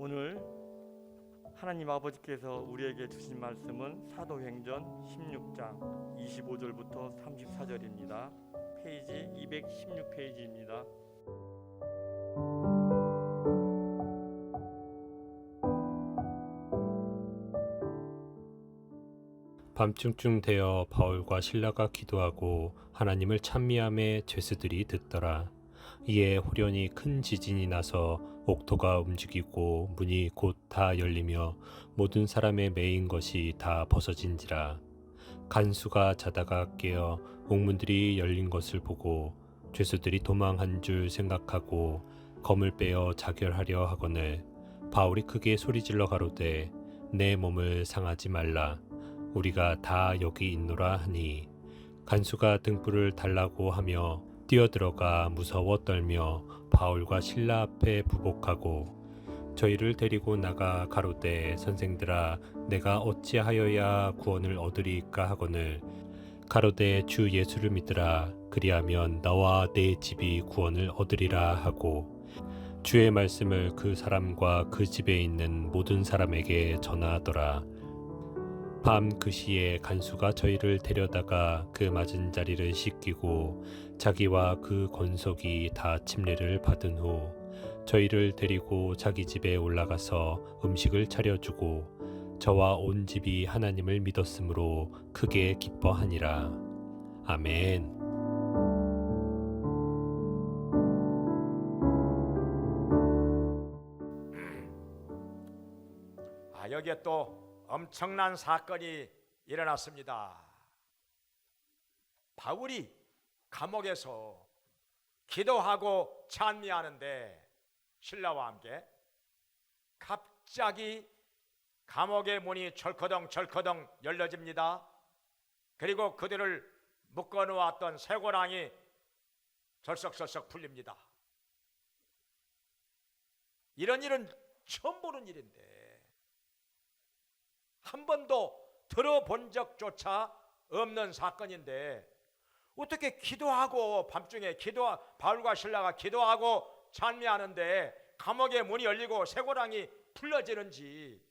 오늘 하나님 아버지께서 우리에게 주신 말씀은 사도행전 16장 25절부터 34절입니다. 페이지 216페이지입니다. 밤중쯤 되어 바울과 실라가 기도하고 하나님을 찬미함에 죄수들이 듣더라. 이에 후련히 큰 지진이 나서 옥토가 움직이고 문이 곧 다 열리며 모든 사람의 매인 것이 다 벗어진지라. 간수가 자다가 깨어 옥문들이 열린 것을 보고 죄수들이 도망한 줄 생각하고 검을 빼어 자결하려 하거늘 바울이 크게 소리질러 가로되 내 몸을 상하지 말라. 우리가 다 여기 있노라 하니 간수가 등불을 달라고 하며 뛰어들어가 무서워 떨며 바울과 실라 앞에 부복하고 저희를 데리고 나가 가로되 선생들아 내가 어찌하여야 구원을 얻으리까 하거늘 가로되 주 예수를 믿으라 그리하면 나와 내 집이 구원을 얻으리라 하고 주의 말씀을 그 사람과 그 집에 있는 모든 사람에게 전하더라. 밤 그 시에 간수가 저희를 데려다가 그 맞은 자리를 씻기고 자기와 그 권속이 다 침례를 받은 후 저희를 데리고 자기 집에 올라가서 음식을 차려주고 저와 온 집이 하나님을 믿었으므로 크게 기뻐하니라. 아멘. 여기에 또 엄청난 사건이 일어났습니다. 바울이 감옥에서 기도하고 찬미하는데 신라와 함께 갑자기 감옥의 문이 철커덩 열려집니다. 그리고 그들을 묶어놓았던 쇠고랑이 절썩절썩 풀립니다. 이런 일은 처음 보는 일인데 한 번도 들어본 적조차 없는 사건인데 어떻게 기도하고 밤중에 바울과 실라가 기도하고 찬미하는데 감옥의 문이 열리고 쇠고랑이 풀려지는지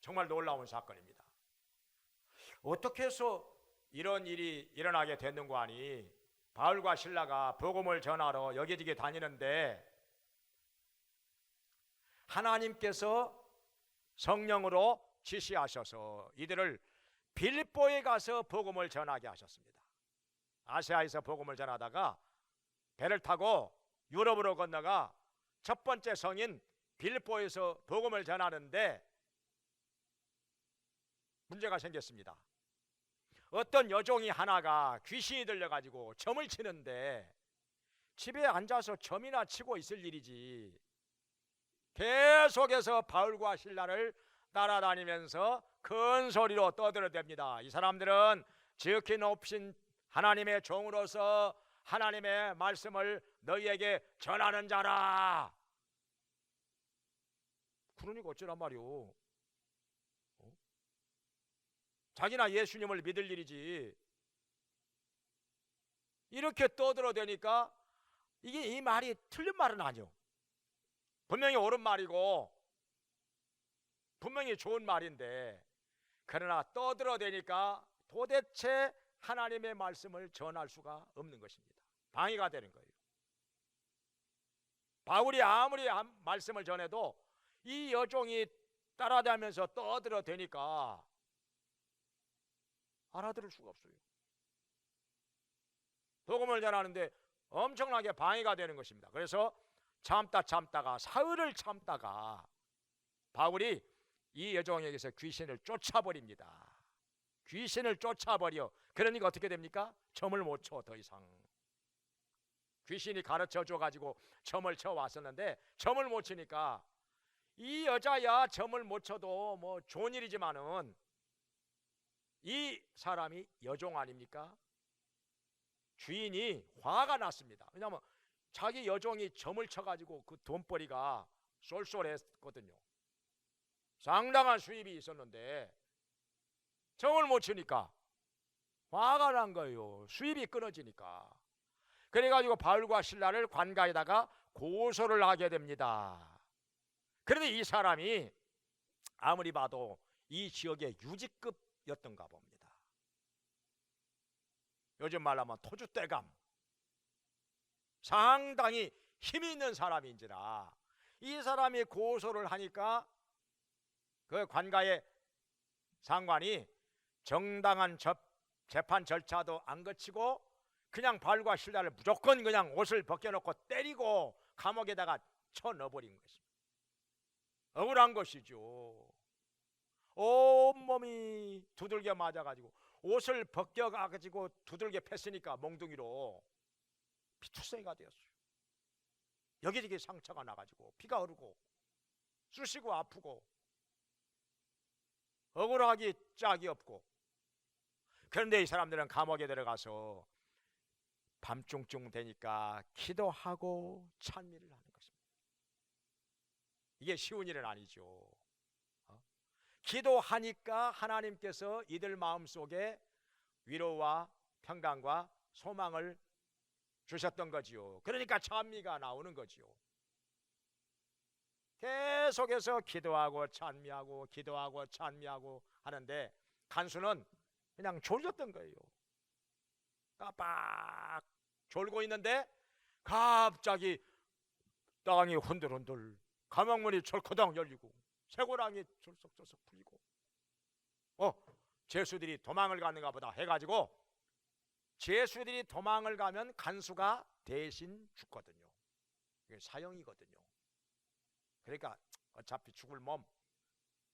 정말 놀라운 사건입니다. 어떻게 해서 이런 일이 일어나게 됐는고 하니 바울과 실라가 복음을 전하러 여기저기 다니는데 하나님께서 성령으로 지시하셔서 이들을 빌립보에 가서 복음을 전하게 하셨습니다. 아시아에서 복음을 전하다가 배를 타고 유럽으로 건너가 첫 번째 성인 빌립보에서 복음을 전하는데 문제가 생겼습니다. 어떤 여종이 하나가 귀신이 들려가지고 점을 치는데 집에 앉아서 점이나 치고 있을 일이지 계속해서 바울과 실라를 따라다니면서 큰 소리로 떠들어댑니다. 이 사람들은 지극히 높으신 하나님의 종으로서 하나님의 말씀을 너희에게 전하는 자라. 그러니까 어쩌란 말이오. 자기나 예수님을 믿을 일이지. 이렇게 떠들어대니까 이게 이 말이 틀린 말은 아니오. 분명히 옳은 말이고 분명히 좋은 말인데 그러나 떠들어대니까 도대체 하나님의 말씀을 전할 수가 없는 것입니다. 방해가 되는 거예요. 바울이 아무리 말씀을 전해도 이 여종이 따라다니면서 떠들어대니까 알아들을 수가 없어요. 복음을 전하는데 엄청나게 방해가 되는 것입니다. 그래서 참다가 사흘을 참다가 바울이 이 여종에게서 귀신을 쫓아버립니다. 귀신을 쫓아버려. 그러니까 어떻게 됩니까? 점을 못 쳐. 더 이상 귀신이 가르쳐 줘가지고 점을 쳐 왔었는데 점을 못 치니까 이 여자야 점을 못 쳐도 뭐 좋은 일이지만은 이 사람이 여종 아닙니까? 주인이 화가 났습니다. 왜냐하면 자기 여종이 점을 쳐가지고 그 돈벌이가 쏠쏠했거든요. 상당한 수입이 있었는데 점을 못 치니까 화가 난 거예요. 수입이 끊어지니까. 그래가지고 바울과 실라를 관가에다가 고소를 하게 됩니다. 그런데 이 사람이 아무리 봐도 이 지역의 유지급이었던가 봅니다. 요즘 말로 하면 토주대감, 상당히 힘이 있는 사람인지라 이 사람이 고소를 하니까 그 관가의 상관이 정당한 재판 절차도 안 거치고 그냥 발과 신라를 무조건 그냥 옷을 벗겨놓고 때리고 감옥에다가 쳐넣어버린 것입니다. 억울한 것이죠. 온몸이 두들겨 맞아가지고 옷을 벗겨가지고 두들겨 팼으니까 몽둥이로 피투성이가 되었어요. 여기저기 상처가 나가지고 피가 흐르고 쑤시고 아프고 억울하기 짝이 없고. 그런데 이 사람들은 감옥에 들어가서 밤중쯤 되니까 기도하고 찬미를 하는 것입니다. 이게 쉬운 일은 아니죠. 기도하니까 하나님께서 이들 마음속에 위로와 평강과 소망을 주셨던 거지요. 그러니까 찬미가 나오는 거지요. 계속해서 기도하고 찬미하고 기도하고 찬미하고 하는데 간수는 그냥 졸렸던 거예요. 깜빡 졸고 있는데 갑자기 땅이 흔들흔들, 감옥문이 철커덩 열리고 쇠고랑이 졸석졸석 풀리고 죄수들이 도망을 가는가 보다 해가지고 죄수들이 도망을 가면 간수가 대신 죽거든요. 이게 사형이거든요. 그러니까 어차피 죽을 몸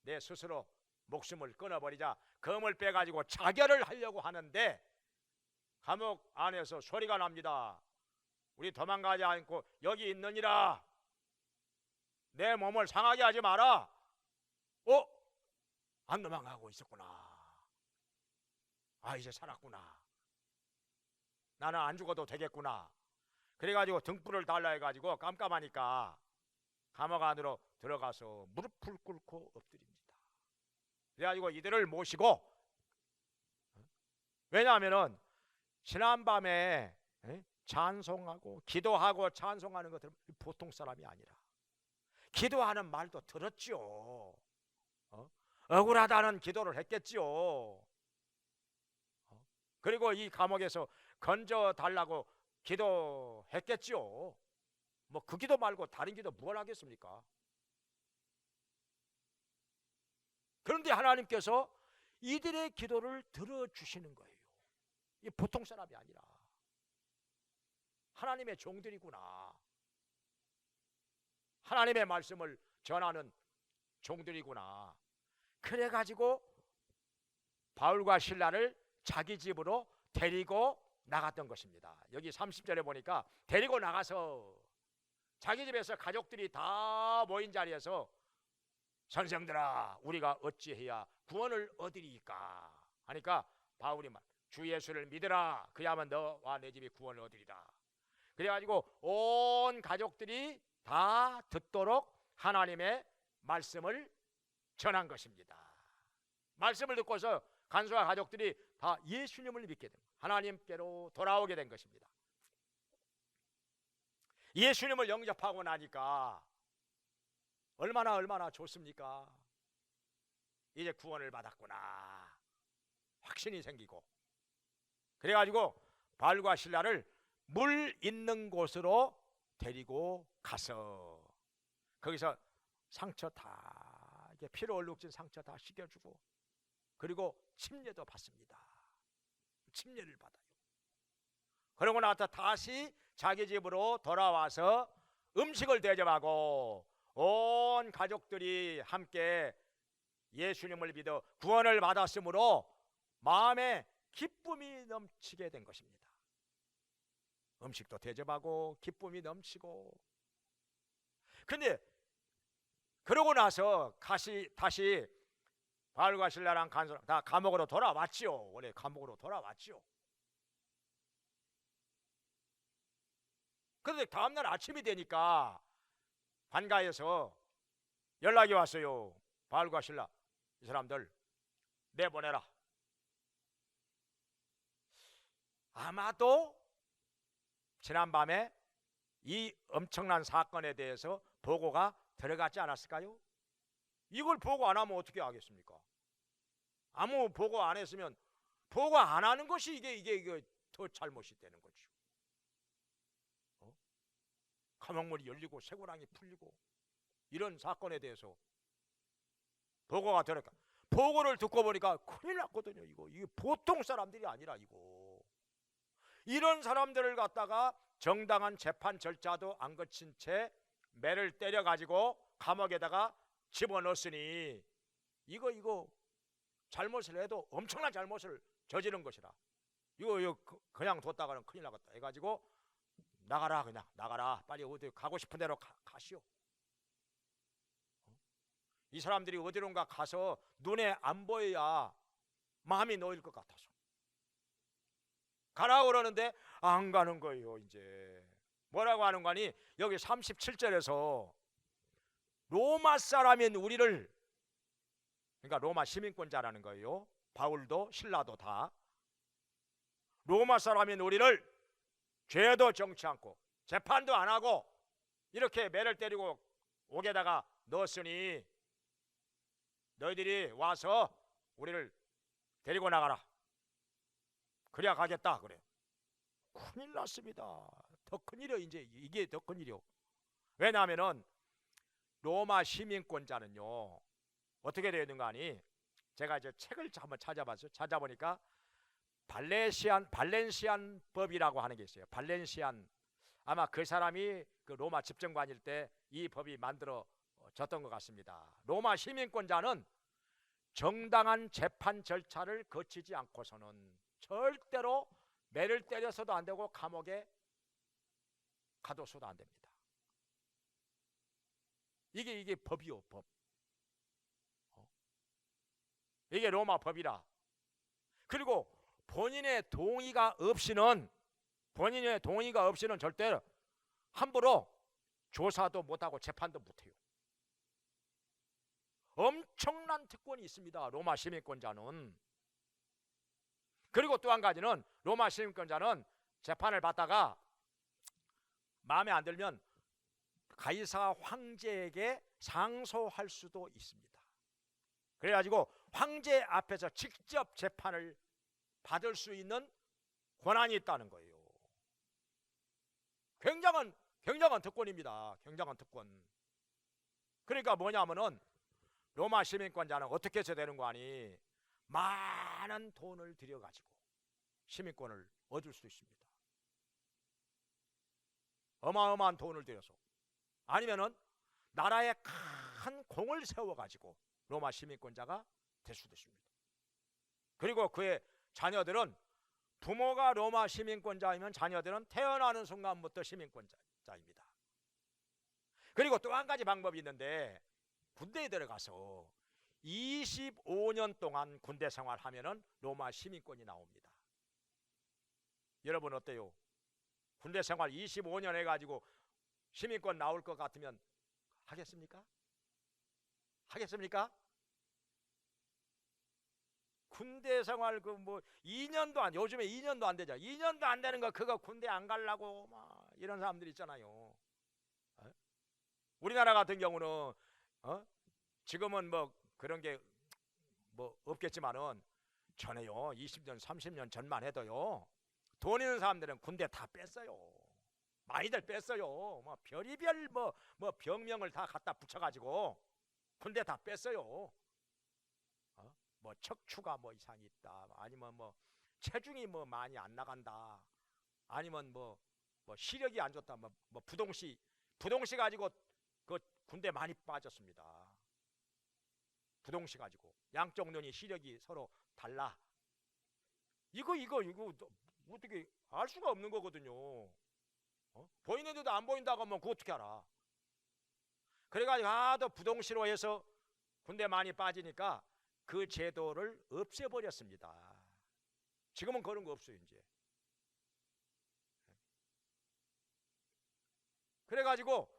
내 스스로 목숨을 끊어버리자 검을 빼가지고 자결을 하려고 하는데 감옥 안에서 소리가 납니다. 우리 도망가지 않고 여기 있느니라. 내 몸을 상하게 하지 마라. 안 도망가고 있었구나. 이제 살았구나. 나는 안 죽어도 되겠구나. 그래가지고 등불을 달라 해가지고 깜깜하니까 감옥 안으로 들어가서 무릎을 꿇고 엎드립니다. 그래가지고 이들을 모시고, 왜냐하면은 지난밤에 찬송하고 기도하고 찬송하는 것들은 보통 사람이 아니라 기도하는 말도 들었죠. 억울하다는 기도를 했겠죠. 그리고 이 감옥에서 건져 달라고 기도했겠죠. 뭐 그 기도 말고 다른 기도 뭘 하겠습니까? 그런데 하나님께서 이들의 기도를 들어주시는 거예요. 이 보통 사람이 아니라 하나님의 종들이구나. 하나님의 말씀을 전하는 종들이구나. 그래가지고 바울과 실라를 자기 집으로 데리고 나갔던 것입니다. 여기 30절에 보니까 데리고 나가서 자기 집에서 가족들이 다 모인 자리에서 선생들아, 우리가 어찌해야 구원을 얻으리까 하니까 바울이 말, 주 예수를 믿으라. 그야만 너와 내 집이 구원을 얻으리라. 그래가지고 온 가족들이 다 듣도록 하나님의 말씀을 전한 것입니다. 말씀을 듣고서 간수와 가족들이 다 예수님을 믿게 됩니다. 하나님께로 돌아오게 된 것입니다. 예수님을 영접하고 나니까 얼마나 좋습니까? 이제 구원을 받았구나. 확신이 생기고. 그래가지고 바울과 실라를 물 있는 곳으로 데리고 가서 거기서 상처 다, 이게 피로 얼룩진 상처 다 씻겨주고, 그리고 침례도 받습니다. 침례를 받아요. 그러고 나서 다시 자기 집으로 돌아와서 음식을 대접하고 온 가족들이 함께 예수님을 믿어 구원을 받았으므로 마음에 기쁨이 넘치게 된 것입니다. 음식도 대접하고 기쁨이 넘치고. 근데 그러고 나서 다시 바울과 실라랑 간수 다 감옥으로 돌아왔지요. 원래 감옥으로 돌아왔지요. 그런데 다음날 아침이 되니까 관가에서 연락이 왔어요. 바울과 실라, 이 사람들 내보내라. 아마도 지난밤에 이 엄청난 사건에 대해서 보고가 들어갔지 않았을까요? 이걸 보고 안 하면 어떻게 하겠습니까? 아무 보고 안 했으면 보고 안 하는 것이 이게 더 잘못이 되는 거죠. 감옥문이 열리고 쇠고랑이 풀리고 이런 사건에 대해서 보고가 들어가. 보고를 듣고 보니까 큰일 났거든요. 이게 보통 사람들이 아니라 이런 사람들을 갖다가 정당한 재판 절차도 안 거친 채 매를 때려 가지고 감옥에다가 집어넣었으니 이거 잘못을 해도 엄청난 잘못을 저지른 것이라. 이거 그냥 뒀다가는 큰일 나겠다 해가지고 나가라, 그냥 나가라, 빨리 어디 가고 싶은 대로 가시오. 이 사람들이 어디론가 가서 눈에 안 보여야 마음이 놓일 것 같아서 가라고 그러는데 안 가는 거예요. 이제 뭐라고 하는 거니? 여기 37절에서 로마 사람인 우리를, 그러니까 로마 시민권자라는 거예요. 바울도 신라도 다 로마 사람인 우리를 죄도 정치 않고 재판도 안 하고 이렇게 매를 때리고 옥에다가 넣었으니 너희들이 와서 우리를 데리고 나가라. 그래야 가겠다 그래요. 큰일 났습니다. 더 큰일이요. 이제 이게 더 큰일이요. 왜냐하면은 로마 시민권자는요 어떻게 되어 있는가 하니, 제가 이제 책을 한번 찾아봤어요. 찾아보니까 발렌시안 법이라고 하는 게 있어요. 발렌시안, 아마 그 사람이 그 로마 집정관일 때 이 법이 만들어졌던 것 같습니다. 로마 시민권자는 정당한 재판 절차를 거치지 않고서는 절대로 매를 때려서도 안 되고 감옥에 가둬서도 안 됩니다. 이게 법이요, 법. 이게 로마 법이라. 그리고 본인의 동의가 없이는 절대 함부로 조사도 못하고 재판도 못해요. 엄청난 특권이 있습니다, 로마 시민권자는. 그리고 또 한 가지는 로마 시민권자는 재판을 받다가 마음에 안 들면 가이사 황제에게 상소할 수도 있습니다. 그래가지고 황제 앞에서 직접 재판을 받을 수 있는 권한이 있다는 거예요. 굉장한 특권입니다. 굉장한 특권. 그러니까 뭐냐면은 로마 시민권자는 어떻게 해서 되는 거 아니? 많은 돈을 들여가지고 시민권을 얻을 수 있습니다. 어마어마한 돈을 들여서, 아니면은 나라에 큰 공을 세워가지고 로마 시민권자가 될 수도 있습니다. 그리고 그의 자녀들은, 부모가 로마 시민권자이면 자녀들은 태어나는 순간부터 시민권자입니다. 그리고 또 한 가지 방법이 있는데, 군대에 들어가서 25년 동안 군대 생활하면은 로마 시민권이 나옵니다. 여러분 어때요? 군대 생활 25년 해가지고 시민권 나올 것 같으면 하겠습니까? 하겠습니까? 군대 생활 뭐 2년도 안, 요즘에 2년도 안 되죠. 2년도 안 되는 거 그거 군대 안 가려고 막 이런 사람들 있잖아요. 우리나라 같은 경우는 지금은 뭐 그런 게 뭐 없겠지만은 전에요, 20년 30년 전만 해도요, 돈 있는 사람들은 군대 다 뺐어요. 많이들 뺐어요. 뭐 별의별 뭐 병명을 다 갖다 붙여가지고 군대 다 뺐어요. 뭐 척추가 뭐 이상이 있다, 아니면 뭐 체중이 뭐 많이 안 나간다, 아니면 뭐 시력이 안 좋다, 뭐 부동시 가지고 그 군대 많이 빠졌습니다. 부동시 가지고 양쪽 눈이 시력이 서로 달라. 이거 어떻게 알 수가 없는 거거든요. 보이는데도 안 보인다고 하면 그거 어떻게 알아? 그래가지고 하도 부동시로 해서 군대 많이 빠지니까 그 제도를 없애버렸습니다. 지금은 그런 거 없어요 이제. 그래가지고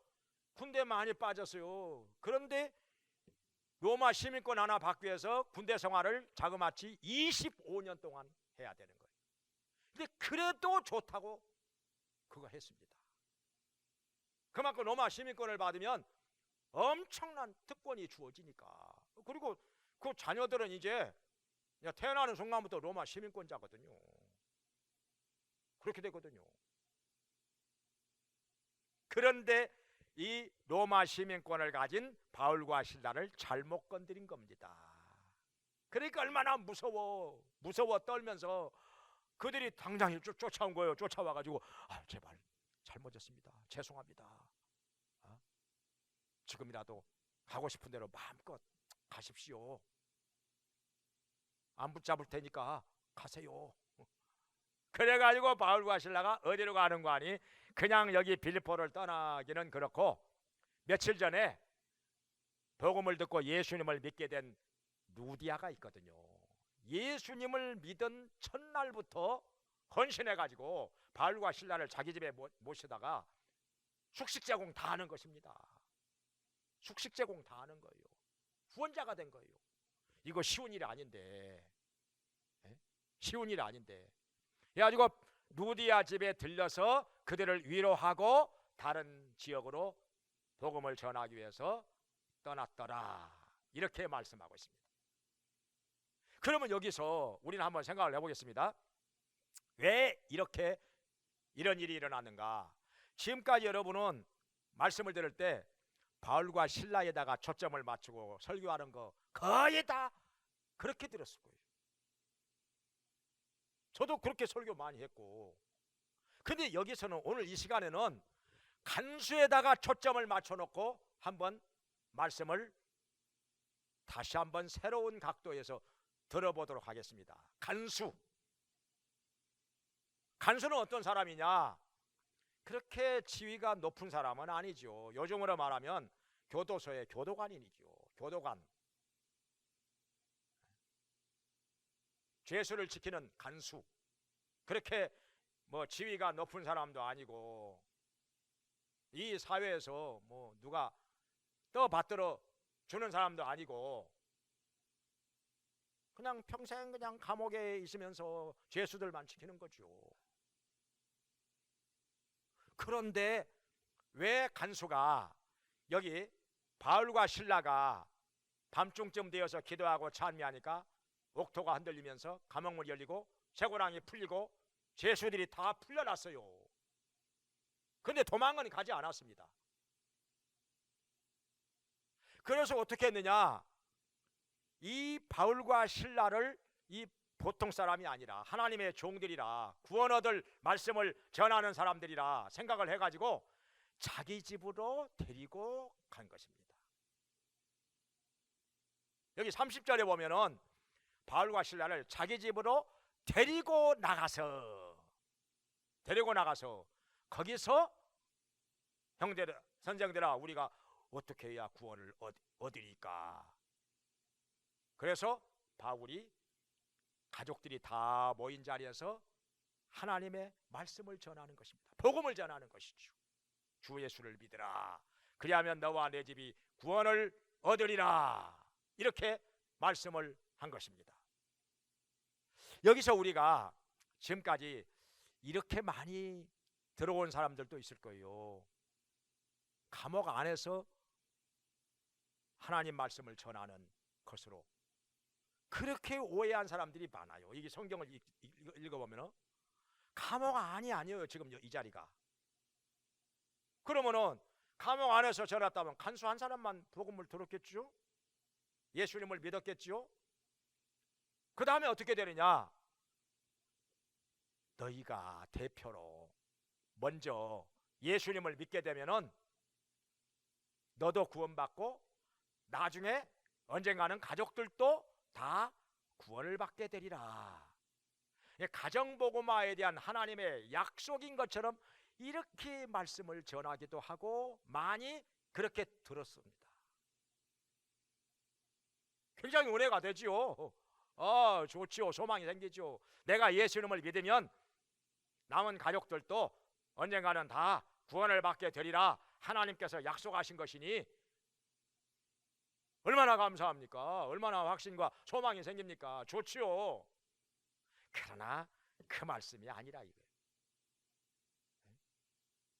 군대 많이 빠졌어요. 그런데 로마 시민권 하나 받기 위해서 군대 생활을 자그마치 25년 동안 해야 되는 거예요. 근데 그래도 좋다고 그거 했습니다. 그만큼 로마 시민권을 받으면 엄청난 특권이 주어지니까. 그리고 그 자녀들은 이제 태어나는 순간부터 로마 시민권자거든요. 그렇게 되거든요. 그런데 이 로마 시민권을 가진 바울과 실라를 잘못 건드린 겁니다. 그러니까 얼마나 무서워 떨면서 그들이 당장 쫓아온 거예요. 쫓아와가지고 제발 잘못했습니다. 죄송합니다. 지금이라도 가고 싶은 대로 마음껏 가십시오. 안 붙잡을 테니까 가세요. 그래가지고 바울과 실라가 어디로 가는 거 아니? 그냥 여기 빌립보를 떠나기는 그렇고 며칠 전에 복음을 듣고 예수님을 믿게 된 루디아가 있거든요. 예수님을 믿은 첫날부터 헌신해가지고 바울과 실라를 자기 집에 모시다가 숙식 제공 다 하는 것입니다. 숙식 제공 다 하는 거예요. 후원자가 된 거예요. 이거 쉬운 일이 아닌데, 쉬운 일이 아닌데. 그래가지고 루디아 집에 들려서 그들을 위로하고 다른 지역으로 복음을 전하기 위해서 떠났더라. 이렇게 말씀하고 있습니다. 그러면 여기서 우리는 한번 생각을 해보겠습니다. 왜 이렇게 이런 일이 일어났는가? 지금까지 여러분은 말씀을 들을 때 바울과 실라에다가 초점을 맞추고 설교하는 거 거의 다 그렇게 들었을 거예요. 저도 그렇게 설교 많이 했고. 근데 여기서는 오늘 이 시간에는 간수에다가 초점을 맞춰놓고 한번 말씀을 다시 한번 새로운 각도에서 들어보도록 하겠습니다. 간수는 어떤 사람이냐? 그렇게 지위가 높은 사람은 아니죠. 요즘으로 말하면 교도소의 교도관이죠. 교도관. 죄수를 지키는 간수. 그렇게 뭐 지위가 높은 사람도 아니고 이 사회에서 뭐 누가 떠받들어 주는 사람도 아니고 그냥 평생 그냥 감옥에 있으면서 죄수들만 지키는 거죠. 그런데 왜 간수가 여기 바울과 실라가 밤중쯤 되어서 기도하고 찬미하니까 옥토가 흔들리면서 감옥문이 열리고 쇠고랑이 풀리고 죄수들이 다 풀려났어요. 그런데 도망은 가지 않았습니다. 그래서 어떻게 했느냐? 이 바울과 실라를 이 보통 사람이 아니라 하나님의 종들이라 구원 얻을 말씀을 전하는 사람들이라 생각을 해가지고 자기 집으로 데리고 간 것입니다. 여기 30절에 보면은 바울과 실라를 자기 집으로 데리고 나가서 거기서 형제들 선생들아 우리가 어떻게 해야 구원을 얻으리까? 그래서 바울이 가족들이 다 모인 자리에서 하나님의 말씀을 전하는 것입니다. 복음을 전하는 것이죠. 주 예수를 믿으라. 그리하면 너와 내 집이 구원을 얻으리라. 이렇게 말씀을 한 것입니다. 여기서 우리가 지금까지 이렇게 많이 들어온 사람들도 있을 거예요. 감옥 안에서 하나님 말씀을 전하는 것으로 그렇게 오해한 사람들이 많아요. 이게 성경을 읽어보면 감옥 안이 아니에요. 지금 이 자리가. 그러면은 감옥 안에서 전했다면 간수 한 사람만 복음을 들었겠죠? 예수님을 믿었겠죠? 그 다음에 어떻게 되느냐? 너희가 대표로 먼저 예수님을 믿게 되면은 너도 구원받고 나중에 언젠가는 가족들도 다 구원을 받게 되리라. 가정복음화에 대한 하나님의 약속인 것처럼 이렇게 말씀을 전하기도 하고 많이 그렇게 들었습니다. 굉장히 은혜가 되지요. 좋지요. 소망이 생기죠. 내가 예수님을 믿으면 남은 가족들도 언젠가는 다 구원을 받게 되리라 하나님께서 약속하신 것이니 얼마나 감사합니까? 얼마나 확신과 소망이 생깁니까? 좋지요. 그러나 그 말씀이 아니라 이거예요.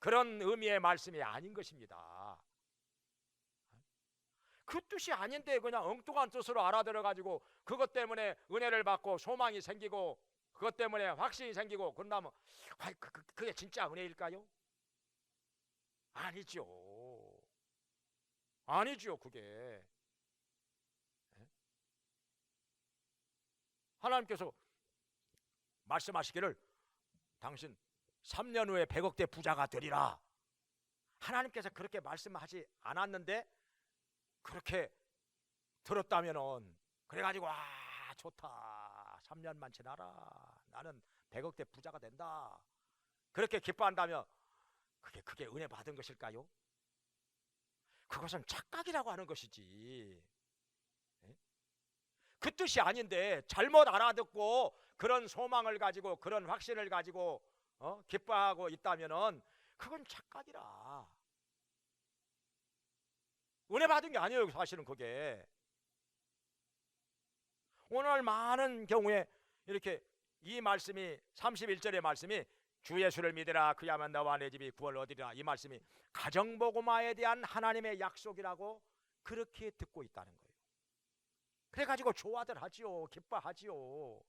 그런 의미의 말씀이 아닌 것입니다. 그 뜻이 아닌데 그냥 엉뚱한 뜻으로 알아들어 가지고 그것 때문에 은혜를 받고 소망이 생기고 그것 때문에 확신이 생기고 그런다면 그게 진짜 은혜일까요? 아니죠. 아니죠. 그게 하나님께서 말씀하시기를 당신 3년 후에 100억대 부자가 되리라. 하나님께서 그렇게 말씀하지 않았는데 그렇게 들었다면은 그래가지고 좋다 3년만 지나라 나는 100억대 부자가 된다 그렇게 기뻐한다면 그게 은혜 받은 것일까요? 그것은 착각이라고 하는 것이지. 그 뜻이 아닌데 잘못 알아듣고 그런 소망을 가지고 그런 확신을 가지고 기뻐하고 있다면은 그건 착각이라. 은혜 받은 게 아니에요. 사실은 그게 오늘 많은 경우에 이렇게 이 말씀이 31절의 말씀이 주 예수를 믿으라 그야만 너와 내 집이 구원을 얻으리라 이 말씀이 가정복음화에 대한 하나님의 약속이라고 그렇게 듣고 있다는 거예요. 그래가지고 좋아들 하지요. 기뻐하지요.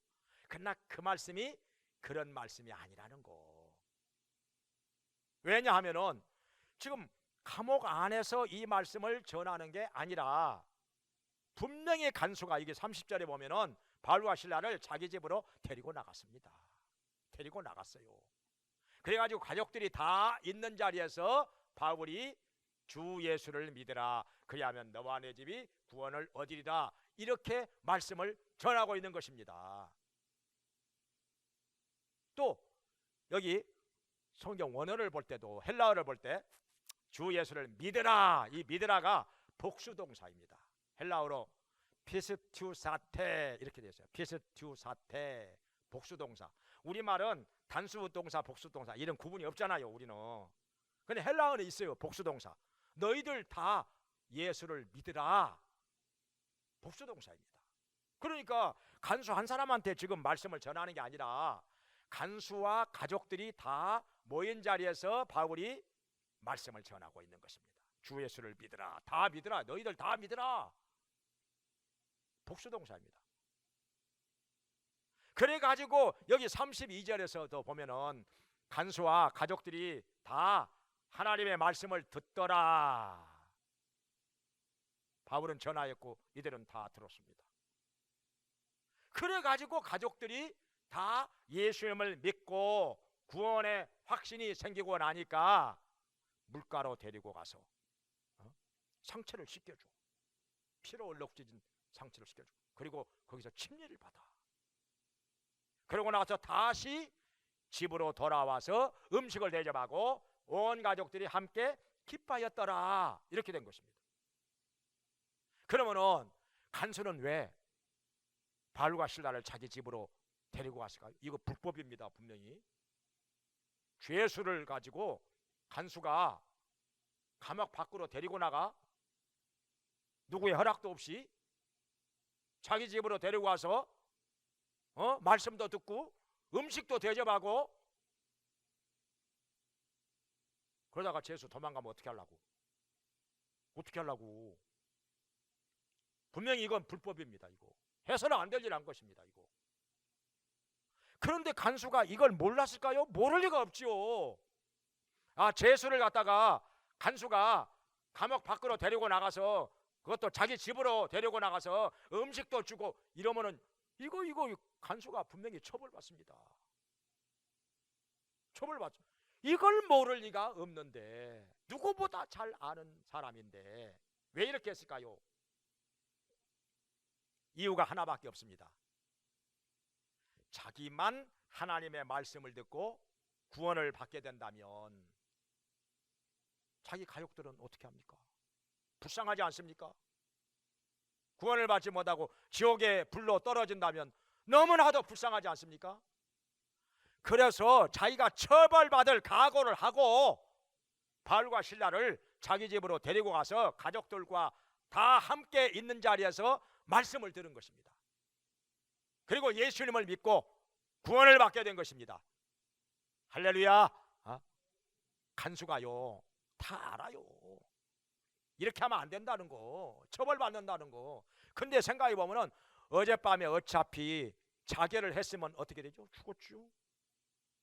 그러나 그 말씀이 그런 말씀이 아니라는 거. 왜냐하면은 지금 감옥 안에서 이 말씀을 전하는 게 아니라 분명히 간수가 이게 30절에 보면은 바울과 실라를 자기 집으로 데리고 나갔습니다. 데리고 나갔어요. 그래가지고 가족들이 다 있는 자리에서 바울이 주 예수를 믿으라 그리하면 너와 내 집이 구원을 얻으리라 이렇게 말씀을 전하고 있는 것입니다. 또 여기 성경 원어를 볼 때도 헬라어를 볼 때 주 예수를 믿으라 이 믿으라가 복수동사입니다. 헬라어로 피스투사테 이렇게 되어 있어요. 피스투사테 복수동사. 우리말은 단수동사 복수동사 이런 구분이 없잖아요. 우리는. 근데 헬라어는 있어요. 복수동사. 너희들 다 예수를 믿으라 복수동사입니다. 그러니까 간수 한 사람한테 지금 말씀을 전하는 게 아니라 간수와 가족들이 다 모인 자리에서 바울이 말씀을 전하고 있는 것입니다. 주 예수를 믿으라 다 믿으라 너희들 다 믿으라 복수동사입니다. 그래가지고 여기 32절에서도 보면은 간수와 가족들이 다 하나님의 말씀을 듣더라. 바울은 전하였고 이들은 다 들었습니다. 그래가지고 가족들이 다 예수님을 믿고 구원의 확신이 생기고 나니까 물가로 데리고 가서 상처를 씻겨줘. 피로 얼룩진 상처를 씻겨줘. 그리고 거기서 침례를 받아. 그러고 나서 다시 집으로 돌아와서 음식을 대접하고 온 가족들이 함께 기뻐하였더라. 이렇게 된 것입니다. 그러면은 간수는 왜 바울과 실라를 자기 집으로 데리고 갔을까요? 이거 불법입니다. 분명히 죄수를 가지고 간수가 감옥 밖으로 데리고 나가 누구의 허락도 없이 자기 집으로 데리고 와서 말씀도 듣고 음식도 대접하고 그러다가 죄수 도망가면 어떻게 하려고? 어떻게 하려고? 분명히 이건 불법입니다. 이거 해서는 안 될 일 한 것입니다. 이거. 그런데 간수가 이걸 몰랐을까요? 모를 리가 없지요. 죄수를 갖다가 간수가 감옥 밖으로 데리고 나가서 그것도 자기 집으로 데리고 나가서 음식도 주고 이러면은 이거 간수가 분명히 처벌받습니다. 처벌받죠. 이걸 모를 리가 없는데 누구보다 잘 아는 사람인데 왜 이렇게 했을까요? 이유가 하나밖에 없습니다. 자기만 하나님의 말씀을 듣고 구원을 받게 된다면 자기 가족들은 어떻게 합니까? 불쌍하지 않습니까? 구원을 받지 못하고 지옥에 불로 떨어진다면 너무나도 불쌍하지 않습니까? 그래서 자기가 처벌받을 각오를 하고 바울과 실라를 자기 집으로 데리고 가서 가족들과 다 함께 있는 자리에서 말씀을 들은 것입니다. 그리고 예수님을 믿고 구원을 받게 된 것입니다. 할렐루야. 간수가요 다 알아요. 이렇게 하면 안 된다는 거, 처벌받는다는 거. 근데 생각해 보면은 어젯밤에 어차피 자결을 했으면 어떻게 되죠? 죽었죠.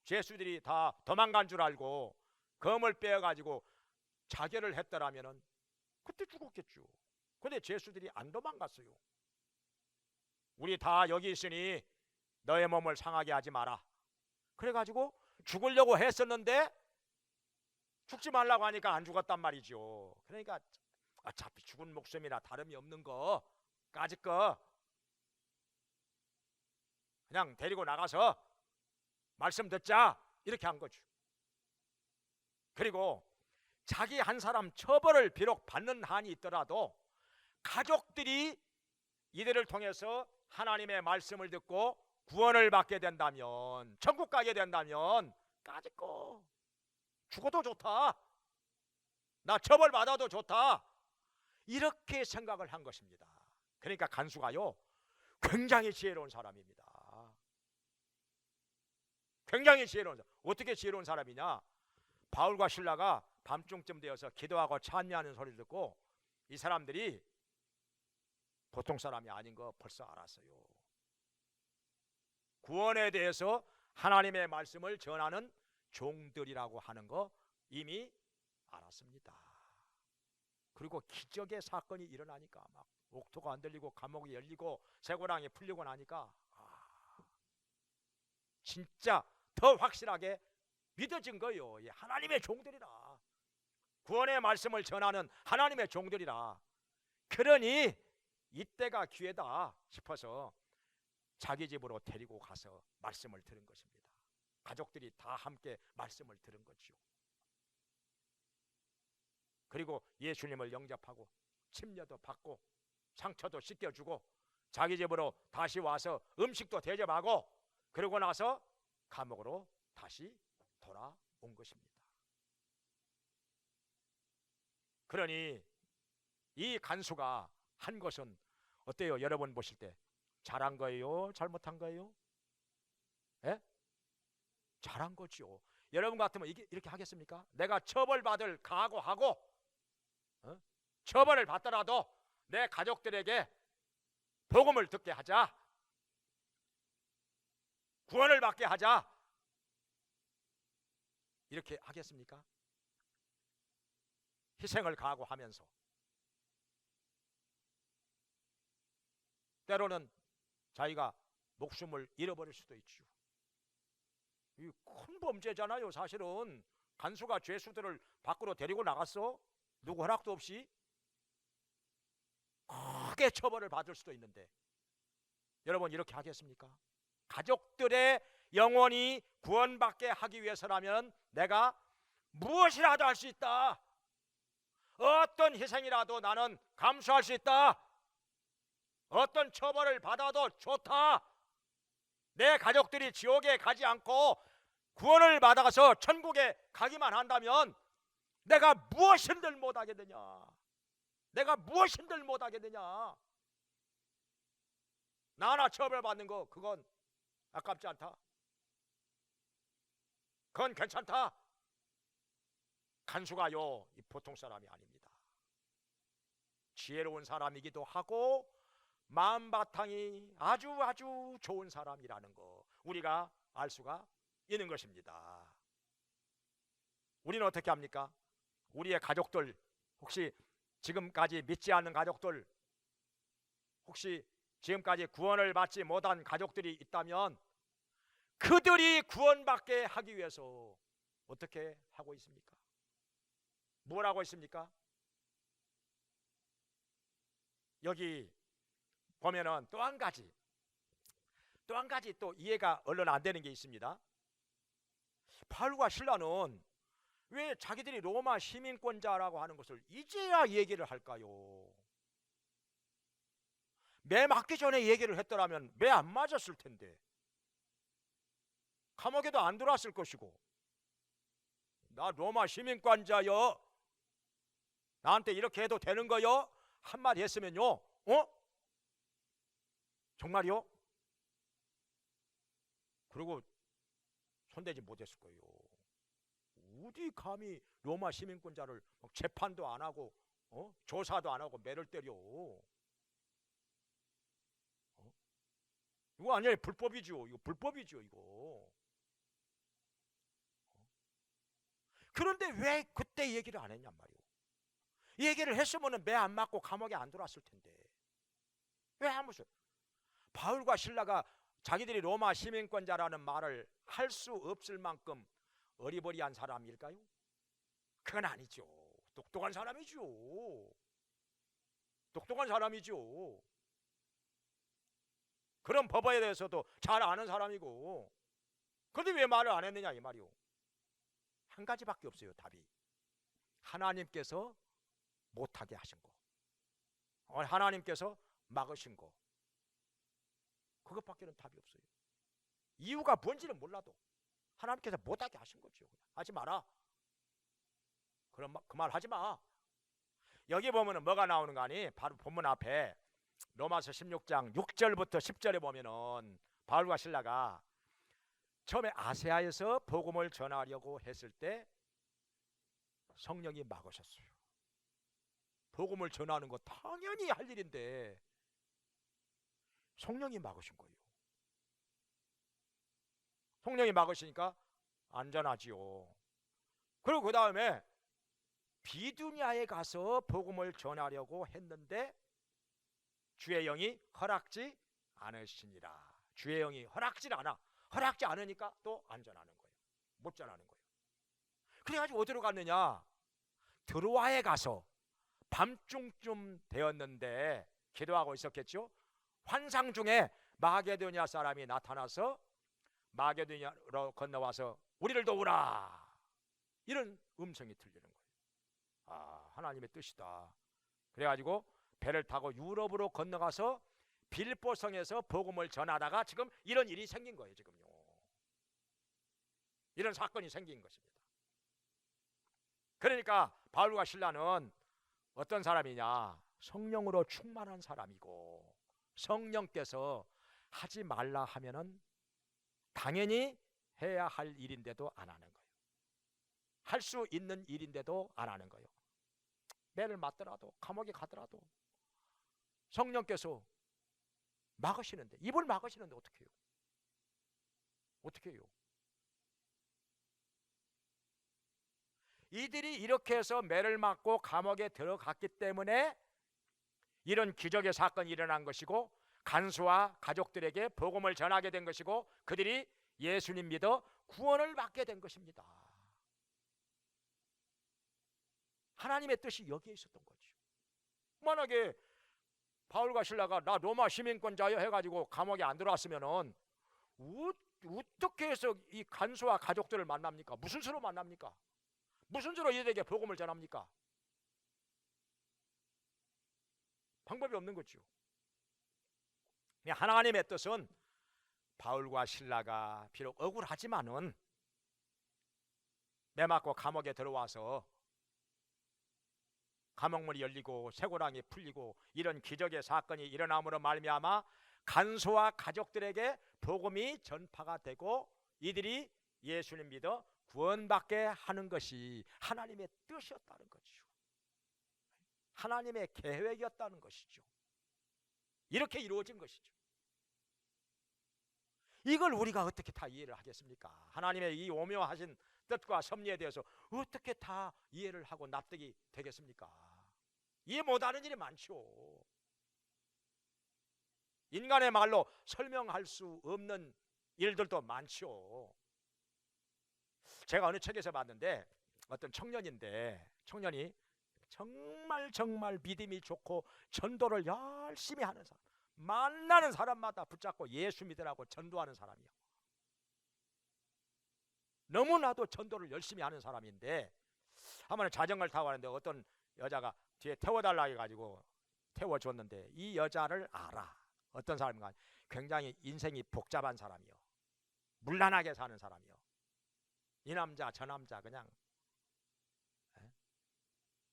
죄수들이 다 도망간 줄 알고 검을 빼어가지고 자결을 했더라면은 그때 죽었겠죠. 근데 죄수들이 안 도망갔어요. 우리 다 여기 있으니 너의 몸을 상하게 하지 마라. 그래가지고 죽으려고 했었는데 죽지 말라고 하니까 안 죽었단 말이죠. 그러니까 어차피 죽은 목숨이나 다름이 없는 거 까짓 거 그냥 데리고 나가서 말씀 듣자 이렇게 한 거죠. 그리고 자기 한 사람 처벌을 비록 받는 한이 있더라도 가족들이 이들을 통해서 하나님의 말씀을 듣고 구원을 받게 된다면, 천국 가게 된다면 까짓 거 죽어도 좋다, 나 처벌 받아도 좋다, 이렇게 생각을 한 것입니다. 그러니까 간수가요 굉장히 지혜로운 사람입니다. 굉장히 지혜로운 사람. 어떻게 지혜로운 사람이냐? 바울과 실라가 밤중쯤 되어서 기도하고 찬미하는 소리를 듣고 이 사람들이 보통 사람이 아닌 거 벌써 알았어요. 구원에 대해서 하나님의 말씀을 전하는 종들이라고 하는 거 이미 알았습니다. 그리고 기적의 사건이 일어나니까 막 옥토가 안 들리고 감옥이 열리고 쇠고랑이 풀리고 나니까 진짜 더 확실하게 믿어진 거예요. 하나님의 종들이라, 구원의 말씀을 전하는 하나님의 종들이라. 그러니 이때가 기회다 싶어서 자기 집으로 데리고 가서 말씀을 들은 것입니다. 가족들이 다 함께 말씀을 들은 거죠. 그리고 예수님을 영접하고 침례도 받고 상처도 씻겨주고 자기 집으로 다시 와서 음식도 대접하고 그러고 나서 감옥으로 다시 돌아온 것입니다. 그러니 이 간수가 한 것은 어때요? 여러분 보실 때 잘한 거예요? 잘못한 거예요? 예? 잘한 거죠. 여러분 같으면 이렇게 하겠습니까? 내가 처벌받을 각오하고 처벌을 받더라도 내 가족들에게 복음을 듣게 하자, 구원을 받게 하자, 이렇게 하겠습니까? 희생을 각오하면서. 때로는 자기가 목숨을 잃어버릴 수도 있죠. 이 큰 범죄잖아요. 사실은 간수가 죄수들을 밖으로 데리고 나갔어. 누구 허락도 없이. 크게 처벌을 받을 수도 있는데 여러분 이렇게 하겠습니까? 가족들의 영혼이 구원받게 하기 위해서라면 내가 무엇이라도 할 수 있다, 어떤 희생이라도 나는 감수할 수 있다, 어떤 처벌을 받아도 좋다, 내 가족들이 지옥에 가지 않고 구원을 받아서 천국에 가기만 한다면 내가 무엇인들 못하게 되냐, 내가 무엇인들 못하게 되냐. 나 하나 처벌받는 거 그건 아깝지 않다, 그건 괜찮다. 간수가요 보통 사람이 아닙니다. 지혜로운 사람이기도 하고 마음바탕이 아주 좋은 사람이라는 거 우리가 알 수가 있는 것입니다. 우리는 어떻게 합니까? 우리의 가족들, 혹시 지금까지 믿지 않는 가족들, 혹시 지금까지 구원을 받지 못한 가족들이 있다면 그들이 구원받게 하기 위해서 어떻게 하고 있습니까? 뭘 하고 있습니까? 여기 보면은 또 한 가지 또 이해가 얼른 안 되는 게 있습니다. 바울과 실라는 왜 자기들이 로마 시민권자라고 하는 것을 이제야 얘기를 할까요? 매 맞기 전에 얘기를 했더라면 매 안 맞았을 텐데, 감옥에도 안 들어왔을 것이고, 나 로마 시민권자여, 나한테 이렇게 해도 되는 거요? 한마디 했으면요, 정말요? 그리고 손대지 못했을 거예요. 어디 감히 로마 시민권자를 재판도 안 하고 조사도 안 하고 매를 때려. 이거 아니에요. 불법이죠. 이거 불법이죠. 이거. 그런데 왜 그때 얘기를 안 했냔 말이오. 이 얘기를 했으면 매 안 맞고 감옥에 안 들어왔을 텐데 왜 하면서 바울과 실라가 자기들이 로마 시민권자라는 말을 할 수 없을 만큼 어리버리한 사람일까요? 그건 아니죠. 똑똑한 사람이죠. 똑똑한 사람이죠. 그런 법에 대해서도 잘 아는 사람이고. 그런데 왜 말을 안 했느냐 이 말이요. 한 가지밖에 없어요. 답이. 하나님께서 못하게 하신 거, 하나님께서 막으신 거, 그것밖에는 답이 없어요. 이유가 뭔지는 몰라도 하나님께서 못하게 하신 거죠. 하지 마라. 그런 그 말 하지 마. 여기 보면은 뭐가 나오는 거 아니? 바로 본문 앞에 로마서 16장 6절부터 10절에 보면은 바울과 실라가 처음에 아세아에서 복음을 전하려고 했을 때 성령이 막으셨어요. 복음을 전하는 거 당연히 할 일인데 성령이 막으신 거예요. 성령이 막으시니까 안전하지요. 그리고 그 다음에 비두냐에 가서 복음을 전하려고 했는데 주의 영이 허락지 않으시니라. 주의 영이 허락지 않으니까 또 안전하는 거예요. 못 전하는 거예요. 그래가지고 어디로 갔느냐? 드로아에 가서 밤중쯤 되었는데 기도하고 있었겠죠. 환상 중에 마게도냐 사람이 나타나서 마게도냐로 건너와서 우리를 도우라, 이런 음성이 들리는 거예요. 아, 하나님의 뜻이다. 그래가지고 배를 타고 유럽으로 건너가서 빌보성에서 복음을 전하다가 지금 이런 일이 생긴 거예요. 지금요. 이런 사건이 생긴 것입니다. 그러니까 바울과 실라는 어떤 사람이냐? 성령으로 충만한 사람이고, 성령께서 하지 말라 하면은 당연히 해야 할 일인데도 안 하는 거예요. 할 수 있는 일인데도 안 하는 거예요. 매를 맞더라도 감옥에 가더라도 성령께서 막으시는데, 입을 막으시는데 어떻게 해요? 어떻게 해요? 이들이 이렇게 해서 매를 맞고 감옥에 들어갔기 때문에 이런 기적의 사건이 일어난 것이고, 간수와 가족들에게 복음을 전하게 된 것이고, 그들이 예수님 믿어 구원을 받게 된 것입니다. 하나님의 뜻이 여기에 있었던 거죠. 만약에 바울과 실라가 나 로마 시민권자여 해가지고 감옥에 안 들어왔으면은 어떻게 해서 이 간수와 가족들을 만납니까? 무슨 수로 만납니까? 무슨 수로 이들에게 복음을 전합니까? 방법이 없는 거죠. 하나님의 뜻은 바울과 실라가 비록 억울하지만은 매 맞고 감옥에 들어와서 감옥문이 열리고 쇠고랑이 풀리고 이런 기적의 사건이 일어남으로 말미암아 간수와 가족들에게 복음이 전파가 되고 이들이 예수님 믿어 구원받게 하는 것이 하나님의 뜻이었다는 거죠. 하나님의 계획이었다는 것이죠. 이렇게 이루어진 것이죠. 이걸 우리가 어떻게 다 이해를 하겠습니까? 하나님의 이 오묘하신 뜻과 섭리에 대해서 어떻게 다 이해를 하고 납득이 되겠습니까? 이해 못하는 일이 많죠. 인간의 말로 설명할 수 없는 일들도 많죠. 제가 어느 책에서 봤는데 어떤 청년인데, 청년이 정말 믿음이 좋고 전도를 열심히 하는 사람, 만나는 사람마다 붙잡고 예수 믿으라고 전도하는 사람이요. 너무나도 전도를 열심히 하는 사람인데, 한 번은 자전거를 타고 가는데 어떤 여자가 뒤에 태워달라 해가지고 태워줬는데, 이 여자를 알아. 어떤 사람인가? 굉장히 인생이 복잡한 사람이요, 문란하게 사는 사람이요. 이 남자 저 남자 그냥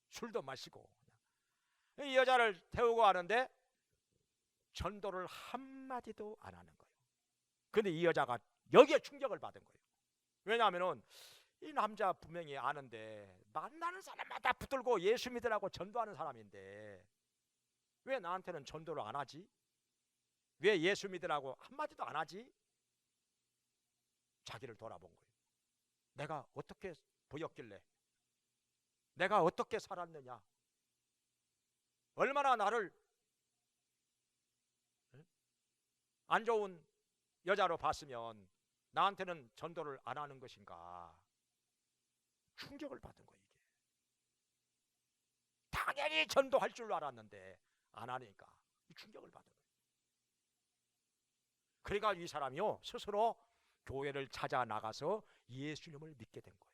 술도 마시고. 이 여자를 태우고 가는데 전도를 한마디도 안 하는 거예요. 근데 이 여자가 여기에 충격을 받은 거예요. 왜냐하면 이 남자 분명히 아는데 만나는 사람마다 붙들고 예수 믿으라고 전도하는 사람인데 왜 나한테는 전도를 안 하지? 왜 예수 믿으라고 한마디도 안 하지? 자기를 돌아본 거예요. 내가 어떻게 보였길래, 내가 어떻게 살았느냐, 얼마나 나를 안 좋은 여자로 봤으면 나한테는 전도를 안 하는 것인가. 충격을 받은 거예요. 이게 당연히 전도할 줄 알았는데 안 하니까 충격을 받은 거예요. 그러니까 이 사람이요 스스로 교회를 찾아 나가서 예수님을 믿게 된 거예요.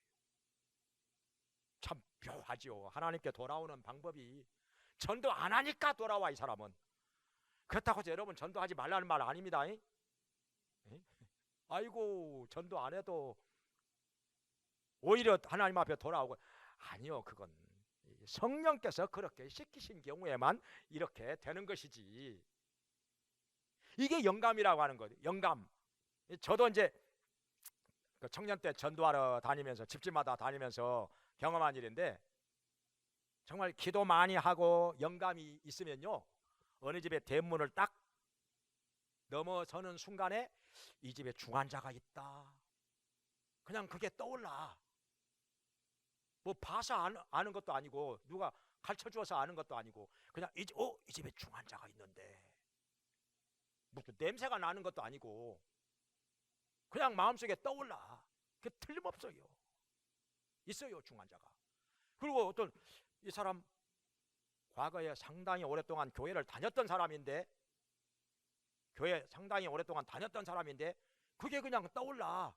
참 묘하지요. 하나님께 돌아오는 방법이 전도 안 하니까 돌아와. 이 사람은 그렇다고 해서 여러분 전도하지 말라는 말 아닙니다. 아이고 전도 안 해도 오히려 하나님 앞에 돌아오고, 아니요, 그건 성령께서 그렇게 시키신 경우에만 이렇게 되는 것이지. 이게 영감이라고 하는 거예요. 영감. 저도 이제 청년 때 전도하러 다니면서 집집마다 다니면서 경험한 일인데, 정말 기도 많이 하고 영감이 있으면요 어느 집에 대문을 딱 넘어서는 순간에 이 집에 중환자가 있다, 그냥 그게 떠올라. 뭐 봐서 아는 것도 아니고 누가 가르쳐 주어서 아는 것도 아니고 그냥 이 집에 중환자가 있는데, 무슨 냄새가 나는 것도 아니고 그냥 마음속에 떠올라. 그게 틀림없어요. 있어요 중환자가. 그리고 어떤 이 사람 과거에 상당히 오랫동안 교회를 다녔던 사람인데, 교회 상당히 오랫동안 다녔던 사람인데 그게 그냥 떠올라.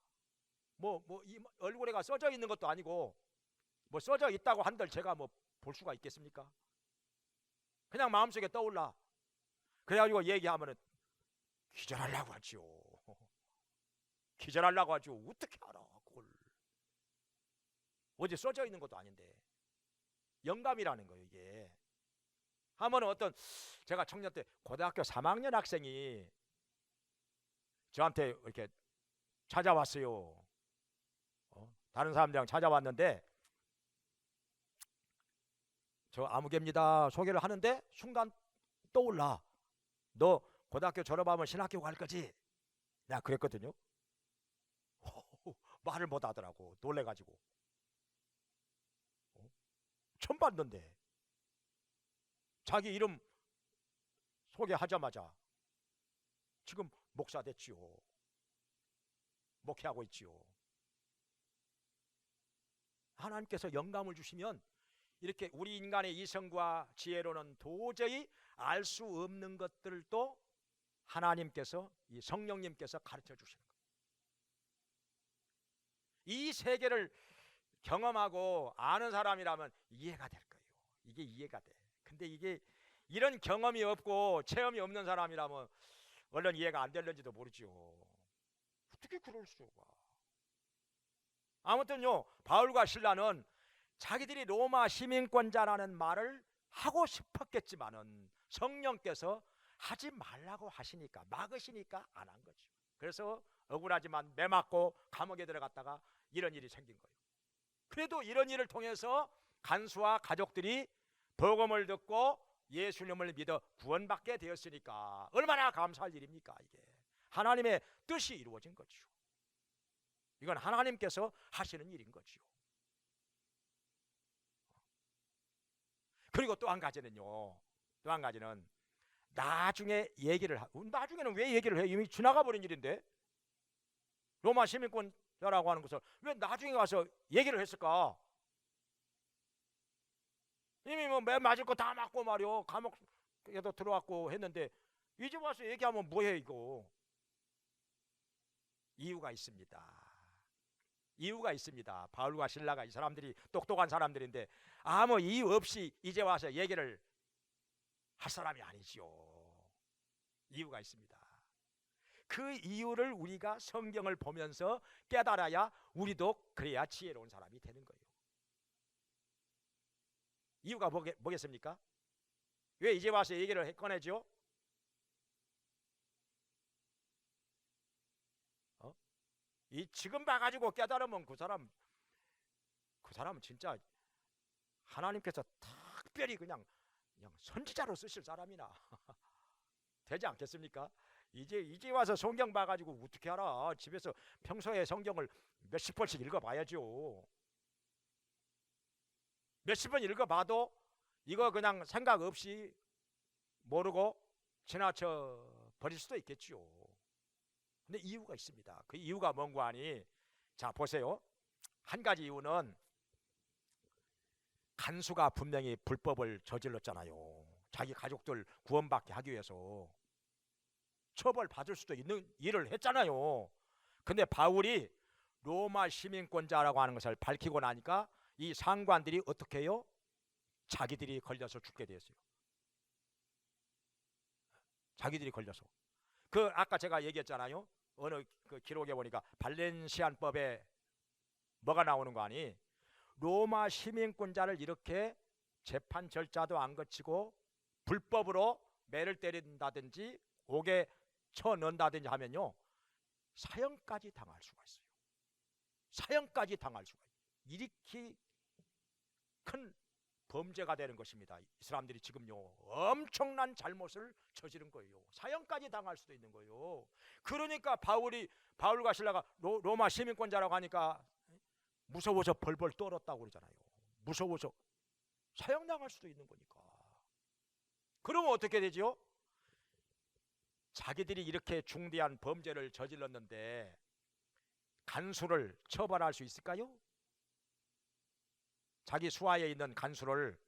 이 얼굴에가 써져 있는 것도 아니고, 뭐 써져 있다고 한들 제가 뭐 볼 수가 있겠습니까? 그냥 마음속에 떠올라. 그래가지고 얘기하면은 기절하려고 하지요. 기절하려고 하죠. 어떻게 알아 그걸? 어디 써져 있는 것도 아닌데. 영감이라는 거예요 이게. 한번은 어떤, 제가 청년 때 고등학교 3학년 학생이 저한테 이렇게 찾아왔어요. 다른 사람들이랑 찾아왔는데, 저 아무개입니다 소개를 하는데 순간 떠올라. 너 고등학교 졸업하면 신학교 갈 거지? 내가 그랬거든요. 말을 못 하더라고. 놀래가지고. 처음 봤는데 자기 이름 소개하자마자 지금 목사 됐지요. 목회하고 있지요. 하나님께서 영감을 주시면 이렇게 우리 인간의 이성과 지혜로는 도저히 알 수 없는 것들도 하나님께서, 이 성령님께서 가르쳐 주시는 거예요. 이 세계를 경험하고 아는 사람이라면 이해가 될 거예요. 이게 이해가 돼. 근데 이게 이런 경험이 없고 체험이 없는 사람이라면 얼른 이해가 안 될는지도 모르지요. 어떻게 그럴 수가. 아무튼요 바울과 실라는 자기들이 로마 시민권자라는 말을 하고 싶었겠지만은 성령께서 하지 말라고 하시니까, 막으시니까 안 한 거죠. 그래서 억울하지만 매 맞고 감옥에 들어갔다가 이런 일이 생긴 거예요. 그래도 이런 일을 통해서 간수와 가족들이 복음을 듣고 예수님을 믿어 구원받게 되었으니까 얼마나 감사할 일입니까. 이게 하나님의 뜻이 이루어진 거죠. 이건 하나님께서 하시는 일인 거죠. 그리고 또 한 가지는요, 또 한 가지는 나중에 얘기를 하고, 나중에는 왜 얘기를 해? 이미 지나가 버린 일인데. 로마 시민권자라고 하는 것을 왜 나중에 가서 얘기를 했을까? 이미 뭐 매 맞을 거 다 맞고 말이요, 감옥에도 들어왔고 했는데 이제 와서 얘기하면 뭐해 이거. 이유가 있습니다. 이유가 있습니다. 바울과 실라가 이 사람들이 똑똑한 사람들인데 아무 이유 없이 이제 와서 얘기를 할 사람이 아니지요. 이유가 있습니다. 그 이유를 우리가 성경을 보면서 깨달아야 우리도 그래야 지혜로운 사람이 되는 거예요. 이유가 뭐겠습니까? 왜 이제 와서 얘기를 꺼내죠? 이 지금 봐가지고 깨달으면 그 사람 그 사람은 진짜 하나님께서 특별히 그냥 선지자로 쓰실 사람이나 되지 않겠습니까? 이제 와서 성경 봐가지고 어떻게 알아? 집에서 평소에 성경을 몇십 번씩 읽어봐야죠. 몇십 번 읽어봐도 이거 그냥 생각 없이 모르고 지나쳐 버릴 수도 있겠죠. 근데 이유가 있습니다. 그 이유가 뭔고 하니, 자 보세요. 한 가지 이유는 간수가 분명히 불법을 저질렀잖아요. 자기 가족들 구원받게 하기 위해서 처벌 받을 수도 있는 일을 했잖아요. 근데 바울이 로마 시민권자라고 하는 것을 밝히고 나니까 이 상관들이 어떻게 해요? 자기들이 걸려서 죽게 됐어요. 자기들이 걸려서. 그 아까 제가 얘기했잖아요. 어느 그 기록에 보니까 발렌시안법에 뭐가 나오는 거 아니? 로마 시민권자를 이렇게 재판 절차도 안 거치고 불법으로 매를 때린다든지 옥에 쳐 넣는다든지 하면요, 사형까지 당할 수가 있어요. 사형까지 당할 수가 있어요. 이렇게 큰 범죄가 되는 것입니다. 이 사람들이 지금요 엄청난 잘못을 저지른 거예요. 사형까지 당할 수도 있는 거예요. 그러니까 바울과 실라가 로마 시민권자라고 하니까 무서워서 벌벌 떨었다고 그러잖아요. 무서워서 사형당할 수도 있는 거니까. 그러면 어떻게 되죠? 자기들이 이렇게 중대한 범죄를 저질렀는데 간수를 처벌할 수 있을까요? 자기 수하에 있는 간수를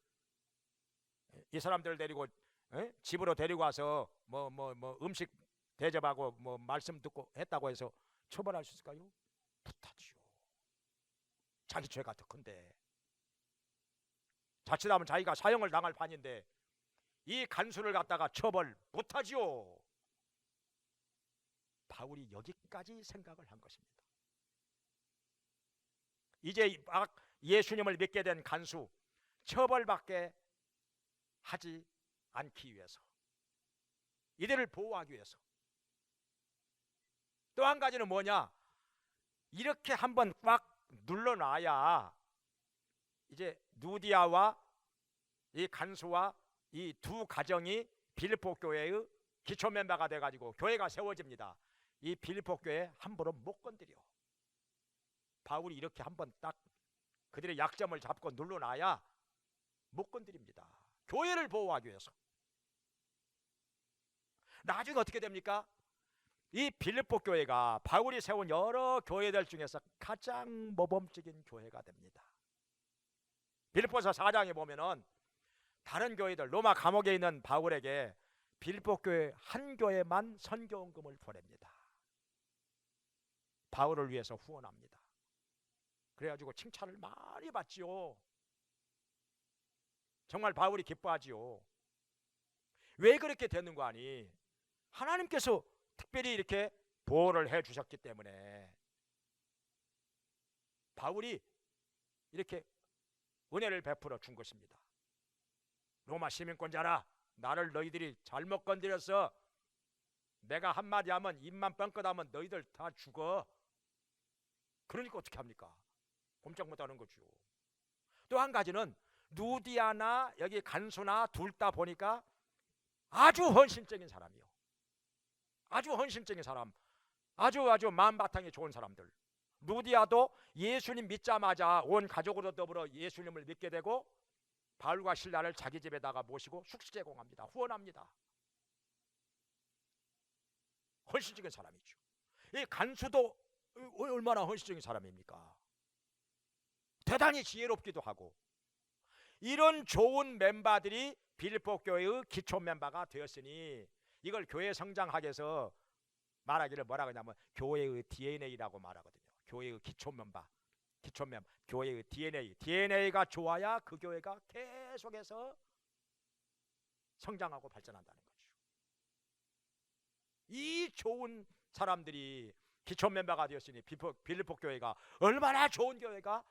이 사람들 데리고 집으로 데리고 와서 뭐 음식 대접하고 뭐 말씀 듣고 했다고 해서 처벌할 수 있을까요? 못하지요. 자기 죄가 더 큰데. 자칫하면 자기가 사형을 당할 판인데 이 간수를 갖다가 처벌 못하지요. 바울이 여기까지 생각을 한 것입니다. 이제 예수님을 믿게 된 간수 처벌받게 하지 않기 위해서, 이들을 보호하기 위해서. 또 한 가지는 뭐냐? 이렇게 한번 꽉 눌러놔야 이제 누디아와 이 간수와 이 두 가정이 빌립보 교회의 기초 멤버가 돼가지고 교회가 세워집니다. 이 빌립보 교회 함부로 못 건드려. 바울이 이렇게 한번 딱 그들의 약점을 잡고 눌러놔야 못 건드립니다. 교회를 보호하기 위해서. 나중에 어떻게 됩니까? 이 빌립보 교회가 바울이 세운 여러 교회들 중에서 가장 모범적인 교회가 됩니다. 빌립보서 4장에 보면은 다른 교회들, 로마 감옥에 있는 바울에게 빌립보 교회 한 교회만 선교원금을 보냅니다. 바울을 위해서 후원합니다. 그래가지고 칭찬을 많이 받지요. 정말 바울이 기뻐하지요. 왜 그렇게 되는 거 아니? 하나님께서 특별히 이렇게 보호를 해 주셨기 때문에 바울이 이렇게 은혜를 베풀어 준 것입니다. 로마 시민권자라, 나를 너희들이 잘못 건드렸어. 내가 한마디 하면, 입만 뻥끗하면 너희들 다 죽어. 그러니까 어떻게 합니까? 꼼짝 못하는 거죠. 또 한 가지는 누디아나 여기 간수나 둘 다 보니까 아주 헌신적인 사람이요. 아주 헌신적인 사람, 아주 마음바탕이 좋은 사람들. 누디아도 예수님 믿자마자 온 가족으로 더불어 예수님을 믿게 되고 바울과 실라를 자기 집에다가 모시고 숙식 제공합니다. 후원합니다. 헌신적인 사람이죠. 이 간수도 얼마나 헌신적인 사람입니까? 대단히 지혜롭기도 하고. 이런 좋은 멤버들이 빌립보 교회의 기초 멤버가 되었으니 이걸 교회 성장하기 위해서 말하기를 뭐라 그러냐면 교회의 DNA라고 말하거든요. 교회의 기초 멤버, 교회의 DNA가 좋아야 그 교회가 계속해서 성장하고 발전한다는 거죠. 이 좋은 사람들이 기초 멤버가 되었으니 빌립보 교회가 얼마나 좋은 교회가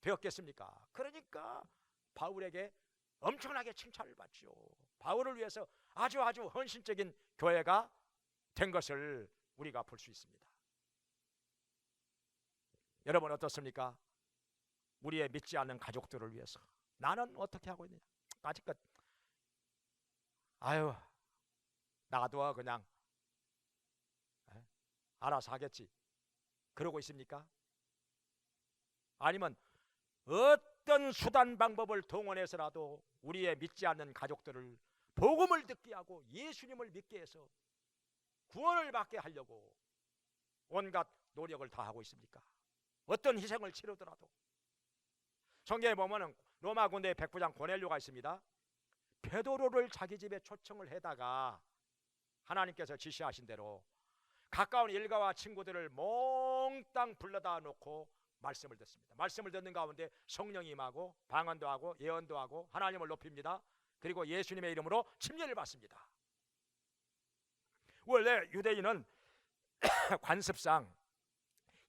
되었겠습니까? 그러니까 바울에게 엄청나게 칭찬을 받죠. 바울을 위해서 아주 헌신적인 교회가 된 것을 우리가 볼 수 있습니다. 여러분 어떻습니까? 우리의 믿지 않는 가족들을 위해서 나는 어떻게 하고 있느냐? 아직껏 아유 나도 그냥 알아서 하겠지 그러고 있습니까? 아니면 어떤 수단 방법을 동원해서라도 우리의 믿지 않는 가족들을 복음을 듣게 하고 예수님을 믿게 해서 구원을 받게 하려고 온갖 노력을 다하고 있습니까? 어떤 희생을 치르더라도. 성경에 보면은 로마 군대의 백부장 고넬료가 있습니다. 베드로를 자기 집에 초청을 해다가 하나님께서 지시하신 대로 가까운 일가와 친구들을 몽땅 불러다 놓고 말씀을 듣습니다. 말씀을 듣는 가운데 성령이 임하고 방언도 하고 예언도 하고 하나님을 높입니다. 그리고 예수님의 이름으로 침례를 받습니다. 원래 유대인은 관습상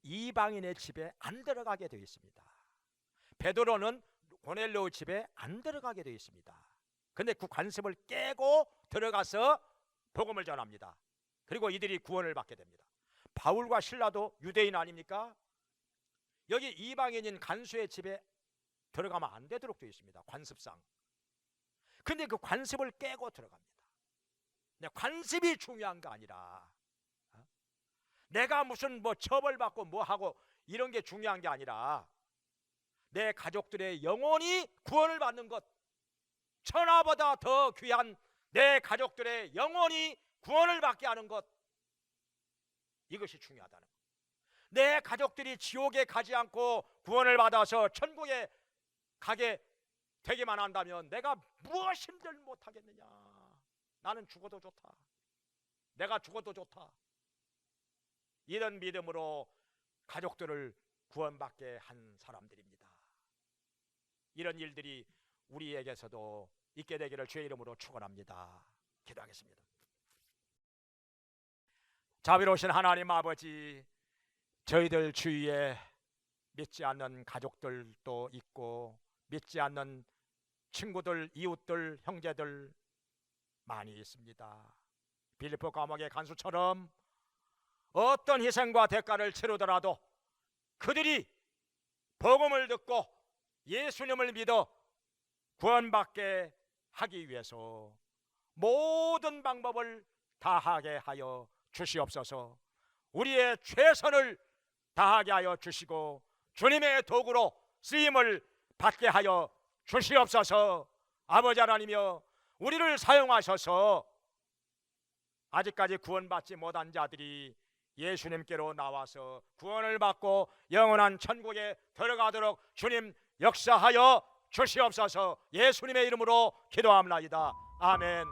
이방인의 집에 안 들어가게 되어 있습니다. 베드로는 고넬료 집에 안 들어가게 되어 있습니다. 근데 그 관습을 깨고 들어가서 복음을 전합니다. 그리고 이들이 구원을 받게 됩니다. 바울과 실라도 유대인 아닙니까? 여기 이방인인 간수의 집에 들어가면 안 되도록 되어 있습니다. 관습상. 근데 그 관습을 깨고 들어갑니다. 관습이 중요한 거 아니라 내가 무슨 뭐 처벌받고 뭐 하고 이런 게 중요한 게 아니라 내 가족들의 영혼이 구원을 받는 것, 천하보다 더 귀한 내 가족들의 영혼이 구원을 받게 하는 것, 이것이 중요하다는 것. 내 가족들이 지옥에 가지 않고 구원을 받아서 천국에 가게 되기만 한다면 내가 무엇인들 못하겠느냐. 나는 죽어도 좋다. 내가 죽어도 좋다. 이런 믿음으로 가족들을 구원받게 한 사람들입니다. 이런 일들이 우리에게서도 있게 되기를 주의 이름으로 축원합니다. 기도하겠습니다. 자비로우신 하나님 아버지, 저희들 주위에 믿지 않는 가족들도 있고 믿지 않는 친구들, 이웃들, 형제들 많이 있습니다. 빌립보 감옥의 간수처럼 어떤 희생과 대가를 치르더라도 그들이 복음을 듣고 예수님을 믿어 구원받게 하기 위해서 모든 방법을 다하게 하여 주시옵소서. 우리의 최선을 다하게 하여 주시고 주님의 도구로 쓰임을 받게 하여 주시옵소서. 아버지 하나님이여, 우리를 사용하셔서 아직까지 구원받지 못한 자들이 예수님께로 나와서 구원을 받고 영원한 천국에 들어가도록 주님 역사하여 주시옵소서. 예수님의 이름으로 기도합니다. 아멘.